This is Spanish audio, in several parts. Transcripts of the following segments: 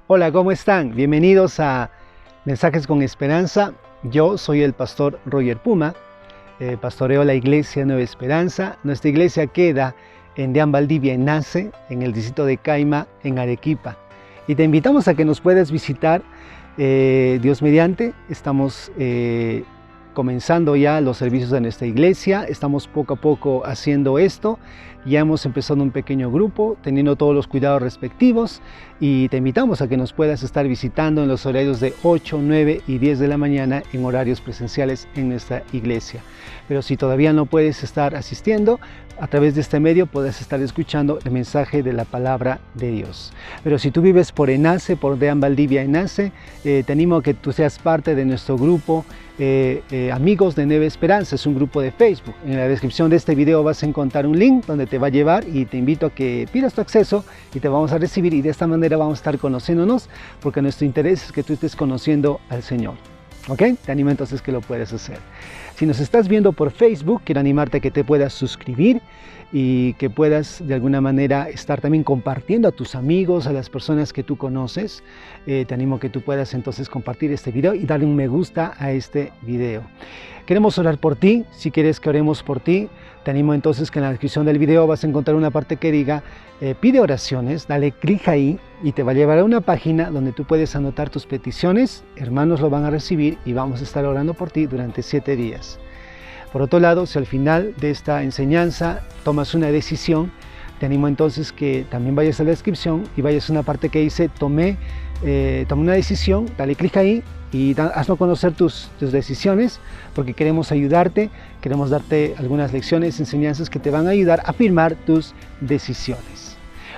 Hola, ¿cómo están? Bienvenidos a Mensajes con Esperanza. Yo soy el pastor Roger Puma, pastoreo la iglesia Nueva Esperanza. Nuestra iglesia queda en Deán Valdivia, en Nace, en el distrito de Caima, en Arequipa. Y te invitamos a que nos puedas visitar, Dios mediante. Estamos comenzando ya los servicios de nuestra iglesia. Estamos poco a poco haciendo esto. Ya hemos empezado un pequeño grupo, teniendo todos los cuidados respectivos, y te invitamos a que nos puedas estar visitando en los horarios de 8, 9 y 10 de la mañana en horarios presenciales en nuestra iglesia. Pero si todavía no puedes estar asistiendo, a través de este medio puedes estar escuchando el mensaje de la palabra de Dios. Pero si tú vives por Enace, por Deán Valdivia Enace, te animo a que tú seas parte de nuestro grupo Amigos de Nueva Esperanza. Es un grupo de Facebook. En la descripción de este video vas a encontrar un link donde te va a llevar, y te invito a que pidas tu acceso y te vamos a recibir, y de esta manera vamos a estar conociéndonos, porque nuestro interés es que tú estés conociendo al Señor. ¿Ok? Te animo entonces que lo puedes hacer. Si nos estás viendo por Facebook, quiero animarte a que te puedas suscribir y que puedas de alguna manera estar también compartiendo a tus amigos, a las personas que tú conoces. Te animo a que tú puedas entonces compartir este video y darle un me gusta a este video. Queremos orar por ti. Si quieres que oremos por ti, te animo entonces que en la descripción del video vas a encontrar una parte que diga pide oraciones. Dale clic ahí y te va a llevar a una página donde tú puedes anotar tus peticiones. Hermanos lo van a recibir y vamos a estar orando por ti durante 7 días. Por otro lado, si al final de esta enseñanza tomas una decisión, te animo entonces que también vayas a la descripción y vayas a una parte que dice tomé una decisión. Dale clic ahí y haznos conocer tus decisiones, porque queremos ayudarte, queremos darte algunas lecciones, enseñanzas que te van a ayudar a firmar tus decisiones.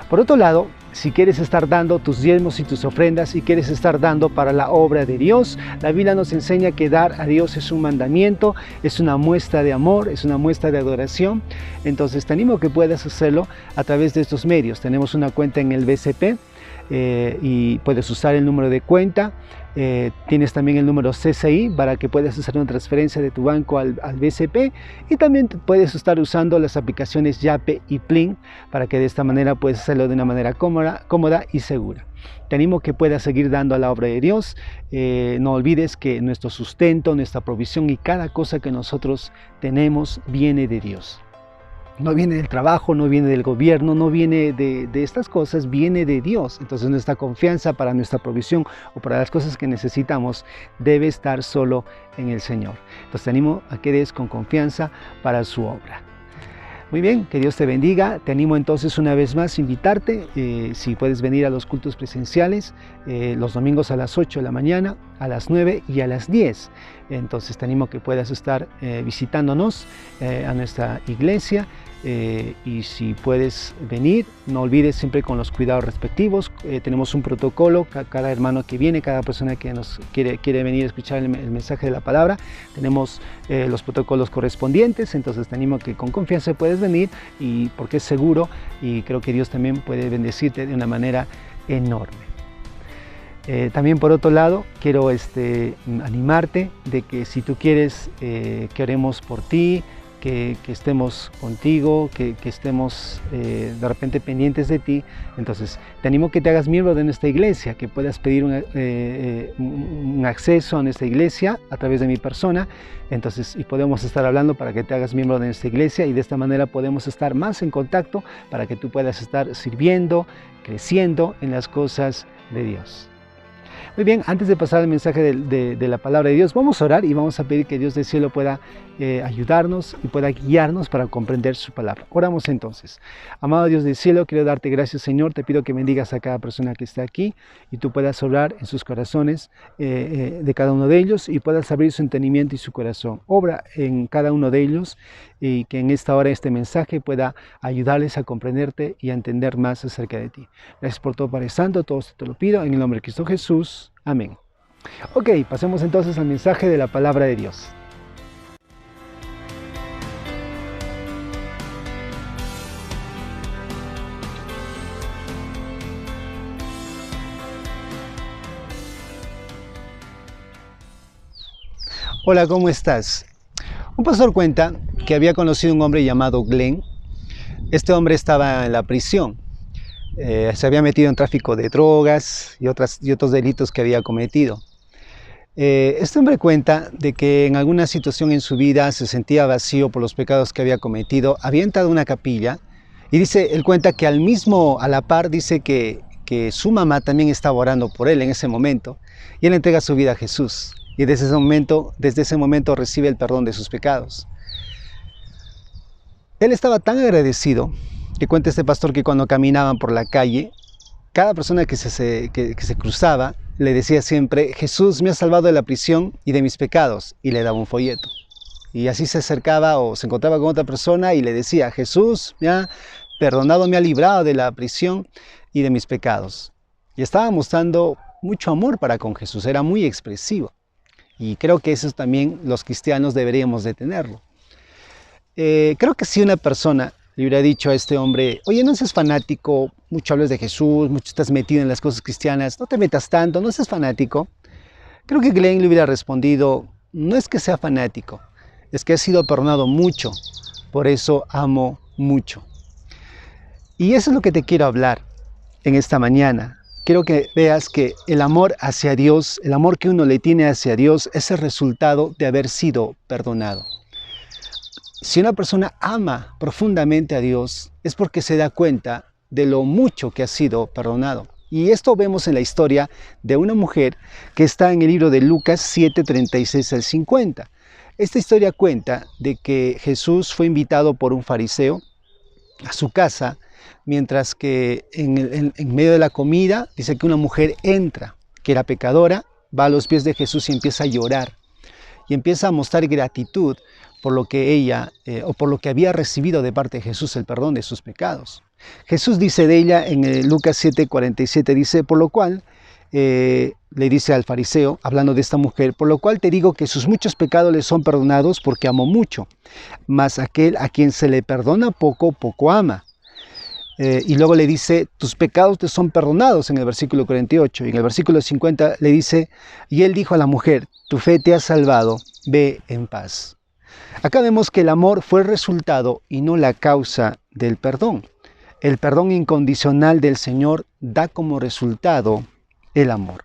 Por otro lado, si quieres estar dando tus diezmos y tus ofrendas y quieres estar dando para la obra de Dios, la Biblia nos enseña que dar a Dios es un mandamiento, es una muestra de amor, es una muestra de adoración. Entonces te animo a que puedas hacerlo a través de estos medios. Tenemos una cuenta en el BCP y puedes usar el número de cuenta. Tienes también el número CCI para que puedas hacer una transferencia de tu banco al BCP, y también puedes estar usando las aplicaciones Yape y Plin para que de esta manera puedas hacerlo de una manera cómoda y segura. Te animo a que puedas seguir dando a la obra de Dios. No olvides que nuestro sustento, nuestra provisión y cada cosa que nosotros tenemos viene de Dios. No viene del trabajo, no viene del gobierno, no viene de estas cosas, viene de Dios. Entonces nuestra confianza para nuestra provisión o para las cosas que necesitamos debe estar solo en el Señor. Entonces te animo a que des con confianza para su obra. Muy bien, que Dios te bendiga. Te animo entonces una vez más a invitarte, si puedes venir a los cultos presenciales, los domingos a las 8 de la mañana, a las 9 y a las 10. Entonces te animo a que puedas estar visitándonos a nuestra iglesia. Y si puedes venir, no olvides siempre con los cuidados respectivos. Tenemos un protocolo, cada hermano que viene, cada persona que nos quiere venir a escuchar el mensaje de la palabra, tenemos los protocolos correspondientes. Entonces te animo a que con confianza puedes venir, y porque es seguro, y creo que Dios también puede bendecirte de una manera enorme. También por otro lado, quiero animarte de que si tú quieres que oremos por ti, que estemos contigo, que estemos de repente pendientes de ti, entonces te animo a que te hagas miembro de nuestra iglesia, que puedas pedir un acceso a nuestra iglesia a través de mi persona. Entonces, y podemos estar hablando para que te hagas miembro de nuestra iglesia, y de esta manera podemos estar más en contacto para que tú puedas estar sirviendo, creciendo en las cosas de Dios. Muy bien, antes de pasar al mensaje de la palabra de Dios, vamos a orar y vamos a pedir que Dios del cielo pueda ayudarnos y pueda guiarnos para comprender su palabra. Oramos entonces. Amado Dios del cielo, quiero darte gracias, Señor. Te pido que bendigas a cada persona que está aquí y tú puedas obrar en sus corazones de cada uno de ellos, y puedas abrir su entendimiento y su corazón. Obra en cada uno de ellos, y que en esta hora este mensaje pueda ayudarles a comprenderte y a entender más acerca de ti. Gracias por todo, Padre Santo. Todo esto te lo pido en el nombre de Cristo Jesús. Amén. Ok, pasemos entonces al mensaje de la palabra de Dios. Hola, ¿cómo estás? Un pastor cuenta que había conocido un hombre llamado Glenn. Este hombre estaba en la prisión. se había metido en tráfico de drogas y otros delitos que había cometido. Este hombre cuenta de que en alguna situación en su vida se sentía vacío por los pecados que había cometido, había entrado a una capilla y él cuenta que a la par, dice que su mamá también estaba orando por él en ese momento y él entrega su vida a Jesús y desde ese momento recibe el perdón de sus pecados. Él estaba tan agradecido que cuenta este pastor que cuando caminaban por la calle, cada persona que se cruzaba le decía siempre: Jesús me ha salvado de la prisión y de mis pecados, y le daba un folleto. Y así se acercaba o se encontraba con otra persona y le decía: Jesús me ha perdonado, me ha librado de la prisión y de mis pecados. Y estaba mostrando mucho amor para con Jesús, era muy expresivo. Y creo que eso también los cristianos deberíamos de tenerlo. Creo que si una persona le hubiera dicho a este hombre: oye, no seas fanático, mucho hablas de Jesús, mucho estás metido en las cosas cristianas, no te metas tanto, no seas fanático, creo que Glenn le hubiera respondido: no es que sea fanático, es que he sido perdonado mucho, por eso amo mucho. Y eso es lo que te quiero hablar en esta mañana. Quiero que veas que el amor hacia Dios, el amor que uno le tiene hacia Dios, es el resultado de haber sido perdonado. Si una persona ama profundamente a Dios, es porque se da cuenta de lo mucho que ha sido perdonado. Y esto vemos en la historia de una mujer que está en el libro de Lucas 7, 36 al 50. Esta historia cuenta de que Jesús fue invitado por un fariseo a su casa, mientras que en medio de la comida dice que una mujer entra, que era pecadora, va a los pies de Jesús y empieza a llorar. Y empieza a mostrar gratitud por lo que ella o por lo que había recibido de parte de Jesús, el perdón de sus pecados. Jesús dice de ella en Lucas 7:47, dice: por lo cual, le dice al fariseo, hablando de esta mujer: por lo cual te digo que sus muchos pecados le son perdonados porque amó mucho, mas aquel a quien se le perdona poco, poco ama. Y luego le dice: tus pecados te son perdonados, en el versículo 48. Y en el versículo 50 le dice: y él dijo a la mujer: tu fe te ha salvado, ve en paz. Acá vemos que el amor fue el resultado y no la causa del perdón. El perdón incondicional del Señor da como resultado el amor.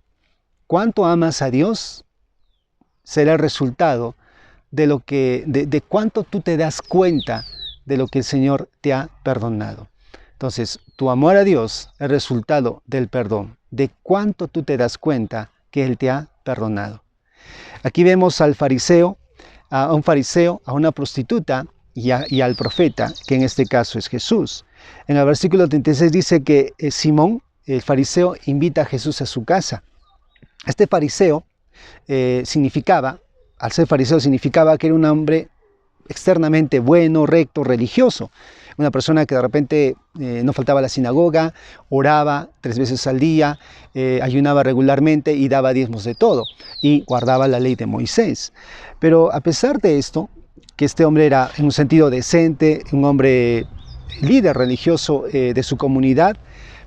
¿Cuánto amas a Dios? Será el resultado de cuánto tú te das cuenta de lo que el Señor te ha perdonado. Entonces, tu amor a Dios es el resultado del perdón, de cuánto tú te das cuenta que Él te ha perdonado. Aquí vemos a un fariseo, a una prostituta y al profeta, que en este caso es Jesús. En el versículo 36 dice que Simón, el fariseo, invita a Jesús a su casa. Este fariseo al ser fariseo significaba que era un hombre externamente bueno, recto, religioso. Una persona que de repente no faltaba a la sinagoga, oraba 3 veces al día, ayunaba regularmente y daba diezmos de todo, y guardaba la ley de Moisés. Pero a pesar de esto, que este hombre era en un sentido decente, un hombre líder religioso de su comunidad,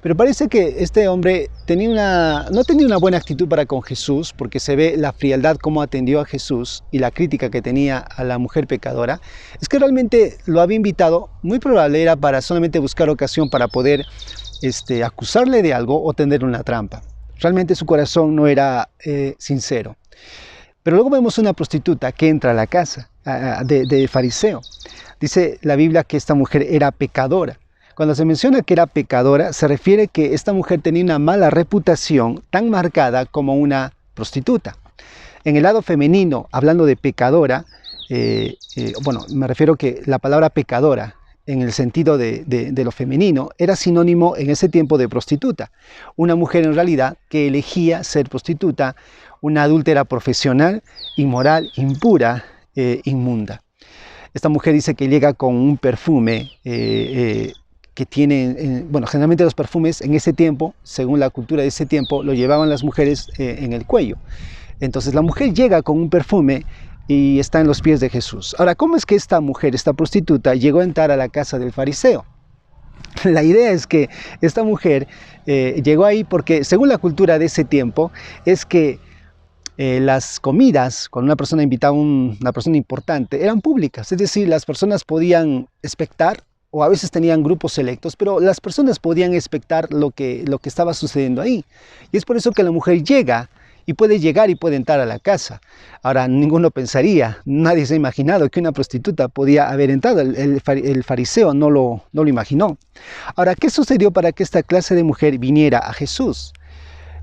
pero parece que este hombre no tenía una buena actitud para con Jesús, porque se ve la frialdad cómo atendió a Jesús y la crítica que tenía a la mujer pecadora. Es que realmente lo había invitado, muy probable era para solamente buscar ocasión para poder acusarle de algo o tender una trampa. Realmente su corazón no era sincero. Pero luego vemos una prostituta que entra a la casa de fariseo. Dice la Biblia que esta mujer era pecadora. Cuando se menciona que era pecadora, se refiere que esta mujer tenía una mala reputación tan marcada como una prostituta. En el lado femenino, hablando de pecadora, me refiero que la palabra pecadora, en el sentido de lo femenino, era sinónimo en ese tiempo de prostituta. Una mujer en realidad que elegía ser prostituta, una adúltera profesional, inmoral, impura, inmunda. Esta mujer dice que llega con un perfume que tiene, generalmente los perfumes en ese tiempo, según la cultura de ese tiempo, lo llevaban las mujeres en el cuello. Entonces la mujer llega con un perfume y está en los pies de Jesús. Ahora, ¿cómo es que esta mujer, esta prostituta, llegó a entrar a la casa del fariseo? La idea es que esta mujer llegó ahí porque, según la cultura de ese tiempo, es que las comidas, cuando una persona invitaba a una persona importante, eran públicas. Es decir, las personas podían espectar o a veces tenían grupos selectos, pero las personas podían expectar lo que estaba sucediendo ahí. Y es por eso que la mujer llega y puede llegar y puede entrar a la casa. Ahora, ninguno pensaría, nadie se ha imaginado que una prostituta podía haber entrado. El fariseo no lo imaginó. Ahora, ¿qué sucedió para que esta clase de mujer viniera a Jesús?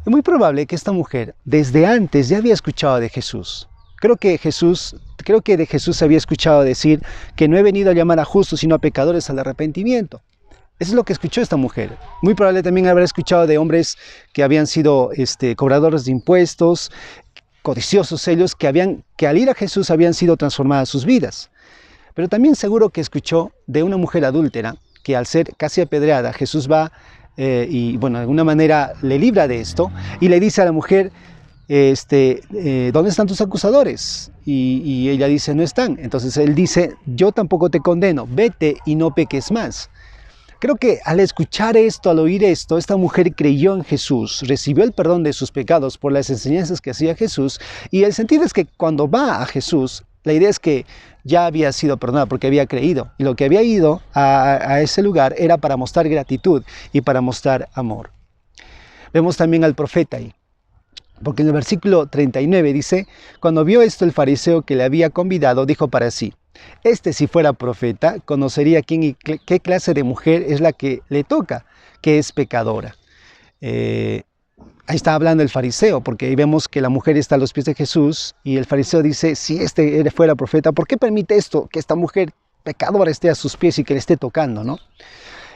Es muy probable que esta mujer desde antes ya había escuchado de Jesús. Creo que de Jesús había escuchado decir que no he venido a llamar a justos sino a pecadores al arrepentimiento. Eso es lo que escuchó esta mujer. Muy probable también habrá escuchado de hombres que habían sido cobradores de impuestos, codiciosos ellos, que al ir a Jesús habían sido transformadas sus vidas. Pero también seguro que escuchó de una mujer adúltera que al ser casi apedreada, Jesús va y bueno, de alguna manera le libra de esto y le dice a la mujer, ¿dónde están tus acusadores? Y ella dice, no están. Entonces él dice, yo tampoco te condeno, vete y no peques más. Creo que al escuchar esto, al oír esto, esta mujer creyó en Jesús, recibió el perdón de sus pecados por las enseñanzas que hacía Jesús, y el sentido es que cuando va a Jesús, la idea es que ya había sido perdonada porque había creído, y lo que había ido a ese lugar era para mostrar gratitud y para mostrar amor. Vemos también al profeta ahí, porque en el versículo 39 dice, cuando vio esto el fariseo que le había convidado, dijo para sí, si fuera profeta, conocería quién y qué clase de mujer es la que le toca, que es pecadora. Ahí está hablando el fariseo, porque ahí vemos que la mujer está a los pies de Jesús y el fariseo dice, si fuera profeta, ¿por qué permite esto, que esta mujer pecadora esté a sus pies y que le esté tocando, ¿no?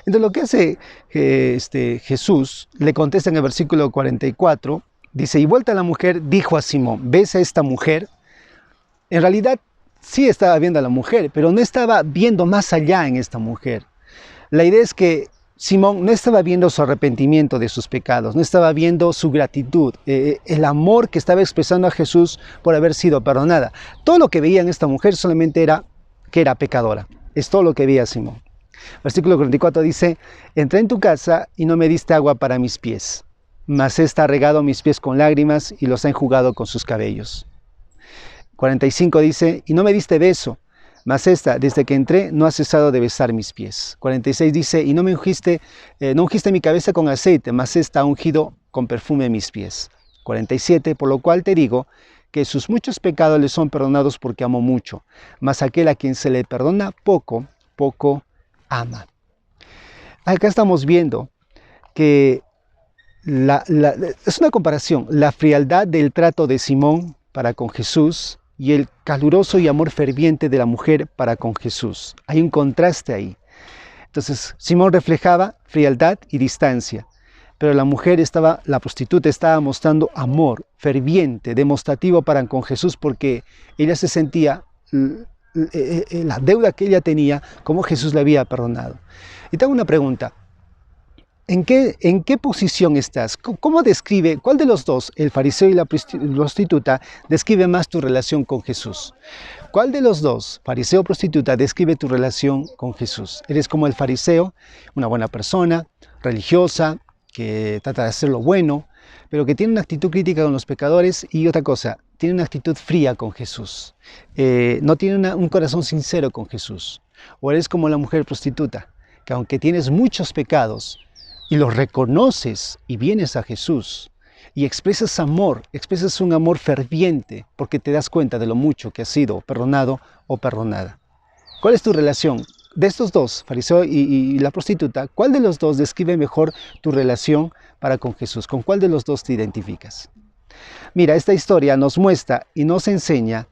Entonces lo que hace Jesús, le contesta en el versículo 44, dice, y vuelta la mujer, dijo a Simón, ¿ves a esta mujer? En realidad, sí estaba viendo a la mujer, pero no estaba viendo más allá en esta mujer. La idea es que Simón no estaba viendo su arrepentimiento de sus pecados, no estaba viendo su gratitud, el amor que estaba expresando a Jesús por haber sido perdonada. Todo lo que veía en esta mujer solamente era que era pecadora. Es todo lo que veía Simón. Versículo 44 dice, entré en tu casa y no me diste agua para mis pies, mas ésta ha regado mis pies con lágrimas y los ha enjugado con sus cabellos. 45 dice, y no me diste beso, mas esta, desde que entré, no ha cesado de besar mis pies. 46 dice, y no ungiste mi cabeza con aceite, mas esta ha ungido con perfume mis pies. 47, por lo cual te digo, que sus muchos pecados le son perdonados porque amó mucho, mas aquel a quien se le perdona poco, poco ama. Acá estamos viendo que es una comparación, la frialdad del trato de Simón para con Jesús y el caluroso y amor ferviente de la mujer para con Jesús. Hay un contraste ahí. Entonces, Simón reflejaba frialdad y distancia, pero la prostituta estaba mostrando amor ferviente, demostrativo para con Jesús, porque ella se sentía la deuda que ella tenía, como Jesús le había perdonado. Y te hago una pregunta. ¿En qué posición estás? ¿Cómo describe, cuál de los dos, el fariseo y la prostituta, describe más tu relación con Jesús? ¿Cuál de los dos, fariseo o prostituta, describe tu relación con Jesús? ¿Eres como el fariseo, una buena persona, religiosa, que trata de hacer lo bueno, pero que tiene una actitud crítica con los pecadores? Y otra cosa, tiene una actitud fría con Jesús. No tiene un corazón sincero con Jesús. ¿O eres como la mujer prostituta, que aunque tienes muchos pecados, y los reconoces y vienes a Jesús y expresas amor, expresas un amor ferviente porque te das cuenta de lo mucho que has sido perdonado o perdonada? ¿Cuál es tu relación? De estos dos, fariseo y la prostituta, ¿cuál de los dos describe mejor tu relación para con Jesús? ¿Con cuál de los dos te identificas? Mira, esta historia nos muestra y nos enseña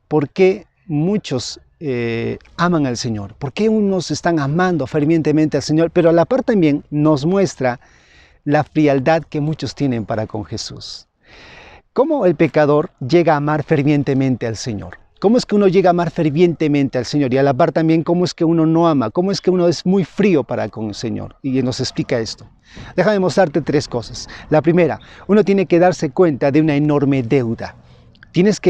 por qué muchos aman al Señor, por qué unos están amando fervientemente al Señor, pero a la par también nos muestra la frialdad que muchos tienen para con Jesús. ¿Cómo el pecador llega a amar fervientemente al Señor? ¿Cómo es que uno llega a amar fervientemente al Señor? Y a la par también, ¿cómo es que uno no ama? ¿Cómo es que uno es muy frío para con el Señor? Y nos explica esto. Déjame mostrarte tres cosas. La primera, uno tiene que darse cuenta de una enorme deuda.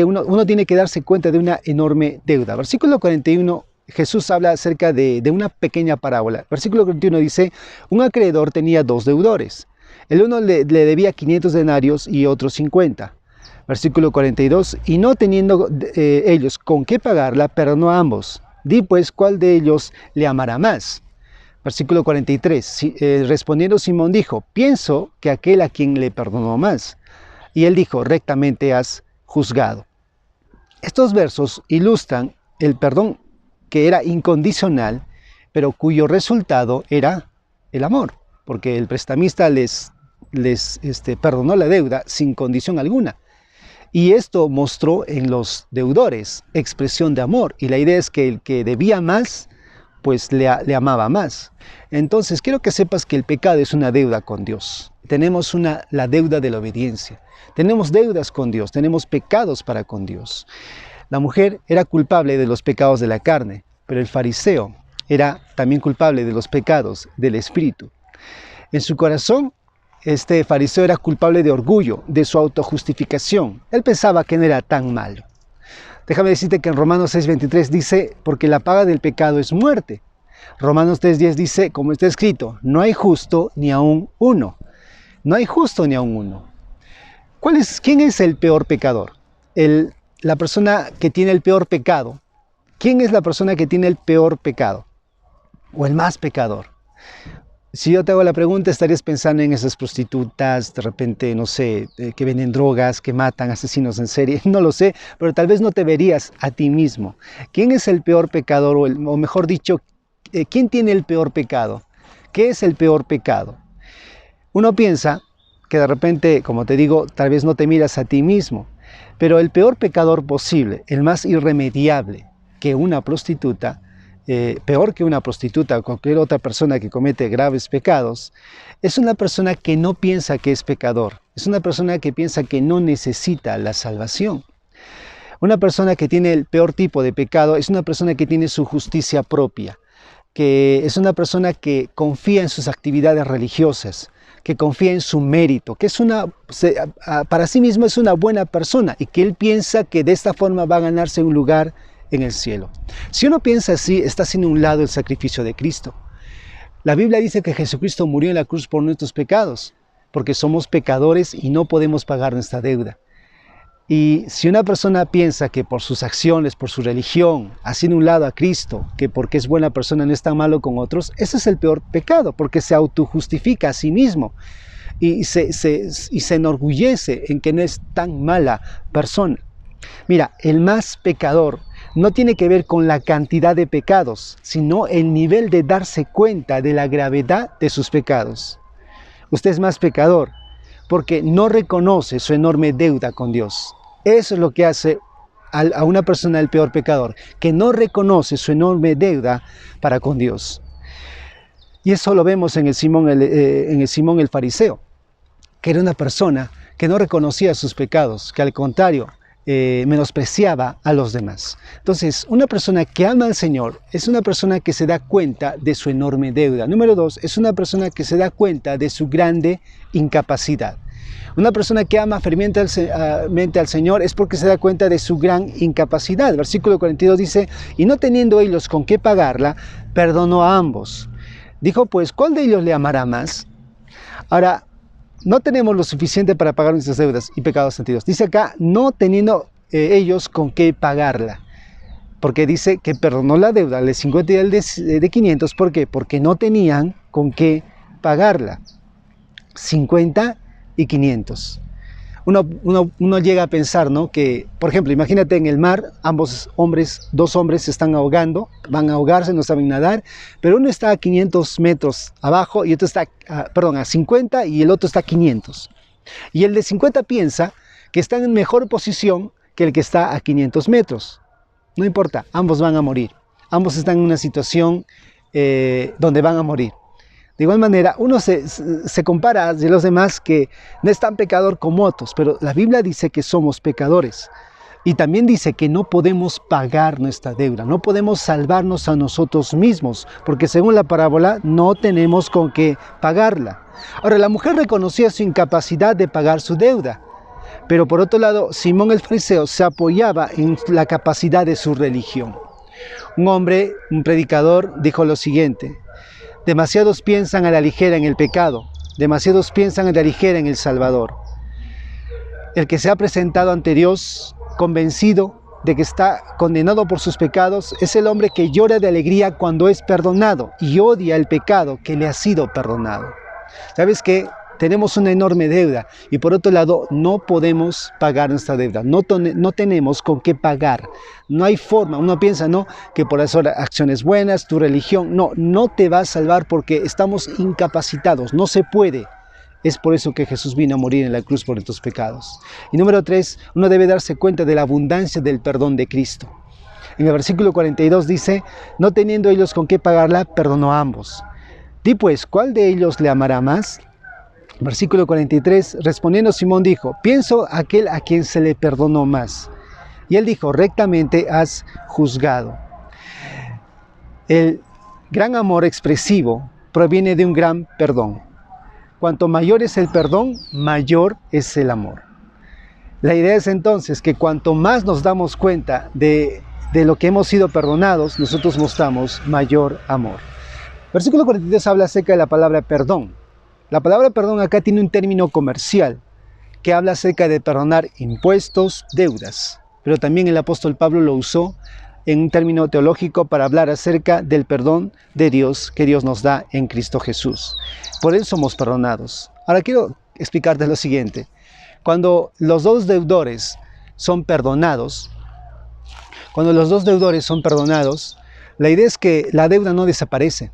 Uno tiene que darse cuenta de una enorme deuda. Versículo 41, Jesús habla acerca de una pequeña parábola. Versículo 41 dice, un acreedor tenía dos deudores. El uno le debía 500 denarios y otro 50. Versículo 42, y no teniendo ellos con qué pagarla, perdonó a ambos. Di pues, ¿cuál de ellos le amará más? Versículo 43, respondiendo Simón dijo, pienso que aquel a quien le perdonó más. Y él dijo, rectamente has juzgado. Estos versos ilustran el perdón que era incondicional, pero cuyo resultado era el amor, porque el prestamista les perdonó la deuda sin condición alguna. Y esto mostró en los deudores expresión de amor, y la idea es que el que debía más, pues le amaba más. Entonces quiero que sepas que el pecado es una deuda con Dios. Tenemos la deuda de la obediencia. Tenemos deudas con Dios, tenemos pecados para con Dios. La mujer era culpable de los pecados de la carne, pero el fariseo era también culpable de los pecados del espíritu. En su corazón, este fariseo era culpable de orgullo, de su autojustificación. Él pensaba que no era tan malo. Déjame decirte que en Romanos 6:23 dice, porque la paga del pecado es muerte. Romanos 3:10 dice, como está escrito, no hay justo ni aun uno. No hay justo ni aun uno. ¿Quién es el peor pecador? La persona que tiene el peor pecado. ¿Quién es la persona que tiene el peor pecado? O el más pecador. Si yo te hago la pregunta, estarías pensando en esas prostitutas, de repente, no sé, que venden drogas, que matan, asesinos en serie, no lo sé, pero tal vez no te verías a ti mismo. ¿Quién es el peor pecador? O mejor dicho, ¿quién tiene el peor pecado? ¿Qué es el peor pecado? Uno piensa que de repente, como te digo, tal vez no te miras a ti mismo, pero el peor pecador posible, el más irremediable que una prostituta, peor que una prostituta o cualquier otra persona que comete graves pecados, es una persona que no piensa que es pecador, es una persona que piensa que no necesita la salvación. Una persona que tiene el peor tipo de pecado es una persona que tiene su justicia propia, que es una persona que confía en sus actividades religiosas, que confía en su mérito, que para sí mismo es una buena persona y que él piensa que de esta forma va a ganarse un lugar en el cielo. Si uno piensa así, está haciendo a un lado el sacrificio de Cristo. La Biblia dice que Jesucristo murió en la cruz por nuestros pecados, porque somos pecadores y no podemos pagar nuestra deuda. Y si una persona piensa que por sus acciones, por su religión, haciendo a un lado a Cristo, que porque es buena persona no es tan malo con otros, ese es el peor pecado, porque se autojustifica a sí mismo y se enorgullece en que no es tan mala persona. Mira, el más pecador no tiene que ver con la cantidad de pecados, sino el nivel de darse cuenta de la gravedad de sus pecados. Usted es más pecador porque no reconoce su enorme deuda con Dios. Eso es lo que hace a una persona el peor pecador, que no reconoce su enorme deuda para con Dios. Y eso lo vemos en el Simón el fariseo, que era una persona que no reconocía sus pecados, que al contrario, menospreciaba a los demás. Entonces, una persona que ama al Señor es una persona que se da cuenta de su enorme deuda. Número 2, es una persona que se da cuenta de su grande incapacidad. Una persona que ama fervientemente al Señor es porque se da cuenta de su gran incapacidad. Versículo 42 dice, y no teniendo ellos con qué pagarla, perdonó a ambos. Dijo, pues, ¿cuál de ellos le amará más? Ahora, no tenemos lo suficiente para pagar nuestras deudas y pecados sentidos. Dice acá, no teniendo ellos con qué pagarla. Porque dice que perdonó la deuda, el de 50 y el de 500. ¿Por qué? Porque no tenían con qué pagarla. 50 y 500. Uno llega a pensar, ¿no? Que, por ejemplo, imagínate en el mar, dos hombres se están ahogando, van a ahogarse, no saben nadar, pero uno está a 500 metros abajo y otro está, a 50 y el otro está a 500. Y el de 50 piensa que está en mejor posición que el que está a 500 metros. No importa, ambos van a morir. Ambos están en una situación donde van a morir. De igual manera, uno se compara de los demás que no es tan pecador como otros, pero la Biblia dice que somos pecadores. Y también dice que no podemos pagar nuestra deuda, no podemos salvarnos a nosotros mismos, porque según la parábola no tenemos con qué pagarla. Ahora, la mujer reconocía su incapacidad de pagar su deuda, pero por otro lado, Simón el fariseo se apoyaba en la capacidad de su religión. Un hombre, un predicador, dijo lo siguiente: demasiados piensan a la ligera en el pecado, demasiados piensan a la ligera en el Salvador. El que se ha presentado ante Dios convencido de que está condenado por sus pecados es el hombre que llora de alegría cuando es perdonado y odia el pecado que le ha sido perdonado. ¿Sabes qué? Tenemos una enorme deuda y por otro lado no podemos pagar nuestra deuda, no tenemos con qué pagar, no hay forma. Uno piensa, no, que por hacer acciones buenas, tu religión, no te va a salvar porque estamos incapacitados, no se puede. Es por eso que Jesús vino a morir en la cruz por nuestros pecados. Y número 3, uno debe darse cuenta de la abundancia del perdón de Cristo. En el versículo 42 dice, no teniendo ellos con qué pagarla, perdonó a ambos. Di pues, ¿cuál de ellos le amará más? Versículo 43, respondiendo Simón dijo, pienso aquel a quien se le perdonó más. Y él dijo, rectamente has juzgado. El gran amor expresivo proviene de un gran perdón. Cuanto mayor es el perdón, mayor es el amor. La idea es entonces que cuanto más nos damos cuenta de lo que hemos sido perdonados, nosotros mostramos mayor amor. Versículo 43 habla acerca de la palabra perdón. La palabra perdón acá tiene un término comercial que habla acerca de perdonar impuestos, deudas. Pero también el apóstol Pablo lo usó en un término teológico para hablar acerca del perdón de Dios que Dios nos da en Cristo Jesús. Por él somos perdonados. Ahora quiero explicarte lo siguiente. Cuando los dos deudores son perdonados, la idea es que la deuda no desaparece.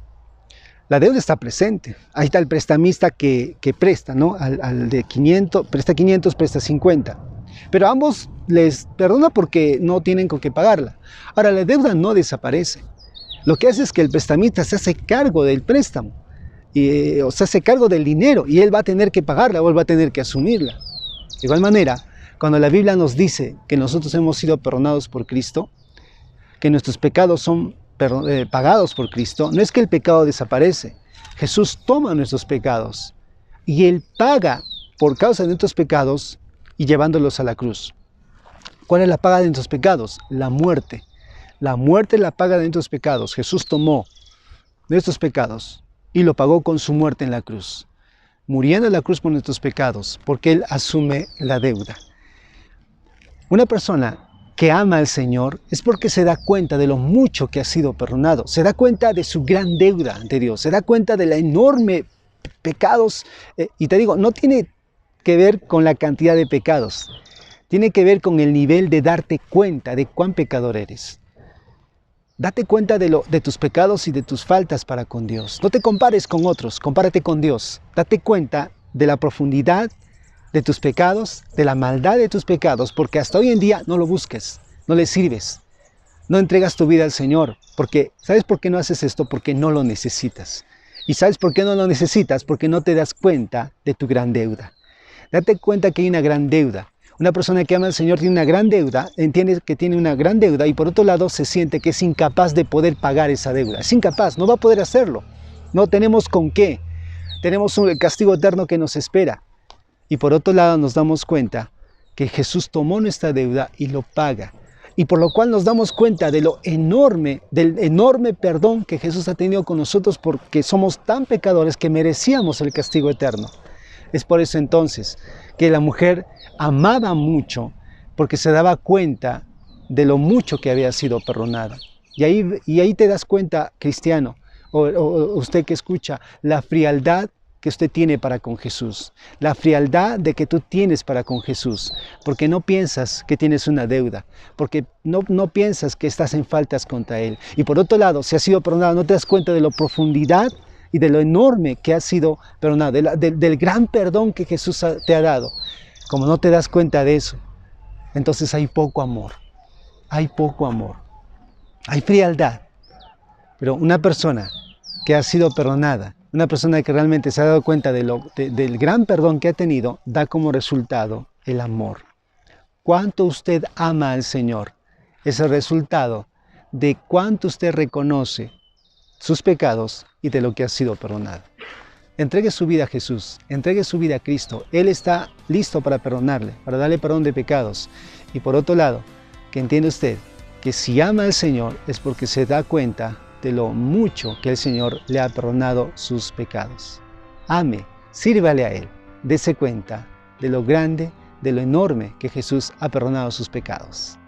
La deuda está presente. Ahí está el prestamista que presta, ¿no? Al de 500, presta 500, presta 50. Pero a ambos les perdona porque no tienen con qué pagarla. Ahora, la deuda no desaparece. Lo que hace es que el prestamista se hace cargo del préstamo, o se hace cargo del dinero, y él va a tener que pagarla o él va a tener que asumirla. De igual manera, cuando la Biblia nos dice que nosotros hemos sido perdonados por Cristo, que nuestros pecados son pagados por Cristo, no es que el pecado desaparece. Jesús toma nuestros pecados y Él paga por causa de nuestros pecados y llevándolos a la cruz. ¿Cuál es la paga de nuestros pecados? La muerte. La muerte es la paga de nuestros pecados. Jesús tomó nuestros pecados y lo pagó con su muerte en la cruz, muriendo en la cruz por nuestros pecados, porque Él asume la deuda. Una persona que ama al Señor es porque se da cuenta de lo mucho que ha sido perdonado, se da cuenta de su gran deuda ante Dios, se da cuenta de la enorme pecados, y te digo, no tiene que ver con la cantidad de pecados, tiene que ver con el nivel de darte cuenta de cuán pecador eres. Date cuenta de tus pecados y de tus faltas para con Dios. No te compares con otros, compárate con Dios. Date cuenta de la profundidad de tus pecados, de la maldad de tus pecados, porque hasta hoy en día no lo busques, no le sirves, no entregas tu vida al Señor, porque ¿sabes por qué no haces esto? Porque no lo necesitas. ¿Y sabes por qué no lo necesitas? Porque no te das cuenta de tu gran deuda. Date cuenta que hay una gran deuda. Una persona que ama al Señor tiene una gran deuda, entiende que tiene una gran deuda y por otro lado se siente que es incapaz de poder pagar esa deuda. Es incapaz, no va a poder hacerlo. No tenemos con qué. Tenemos un castigo eterno que nos espera. Y por otro lado nos damos cuenta que Jesús tomó nuestra deuda y lo paga. Y por lo cual nos damos cuenta de del enorme perdón que Jesús ha tenido con nosotros porque somos tan pecadores que merecíamos el castigo eterno. Es por eso entonces que la mujer amaba mucho porque se daba cuenta de lo mucho que había sido perdonada. Y ahí te das cuenta, cristiano, o usted que escucha, la frialdad que usted tiene para con Jesús, la frialdad de que tú tienes para con Jesús, porque no piensas que tienes una deuda, porque no piensas que estás en faltas contra Él. Y por otro lado, si has sido perdonado, no te das cuenta de la profundidad y de lo enorme que has sido perdonado, del gran perdón que Jesús te ha dado. Como no te das cuenta de eso, entonces hay poco amor, hay frialdad. Pero una persona que ha sido perdonada, una persona que realmente se ha dado cuenta del gran perdón que ha tenido, da como resultado el amor. ¿Cuánto usted ama al Señor? Es el resultado de cuánto usted reconoce sus pecados y de lo que ha sido perdonado. Entregue su vida a Jesús, entregue su vida a Cristo. Él está listo para perdonarle, para darle perdón de pecados. Y por otro lado, que entiende usted que si ama al Señor es porque se da cuenta de lo mucho que el Señor le ha perdonado sus pecados. Ame, sírvale a Él, dése cuenta de lo grande, de lo enorme que Jesús ha perdonado sus pecados.